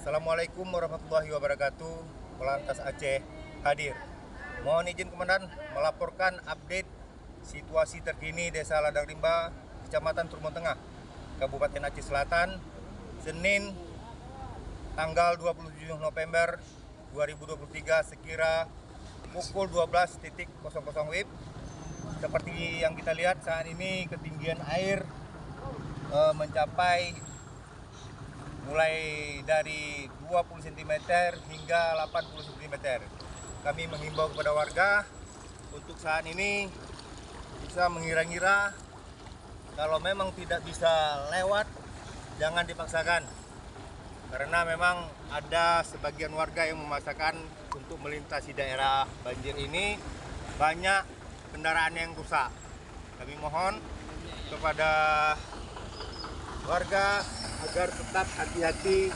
Assalamualaikum warahmatullahi wabarakatuh. Polantas Aceh hadir. Mohon izin Komandan melaporkan update situasi terkini Desa Ladang Rimba, Kecamatan Trumon Tengah, Kabupaten Aceh Selatan, Senin tanggal 27 November 2023 sekira pukul 12.00 WIB. Seperti yang kita lihat saat ini ketinggian air mencapai mulai dari 20 cm hingga 80 cm. Kami menghimbau kepada warga untuk saat ini bisa mengira-ngira, kalau memang tidak bisa lewat jangan dipaksakan, karena memang ada sebagian warga yang memaksakan untuk melintasi daerah banjir ini, banyak kendaraan yang rusak. Kami mohon kepada warga agar tetap hati-hati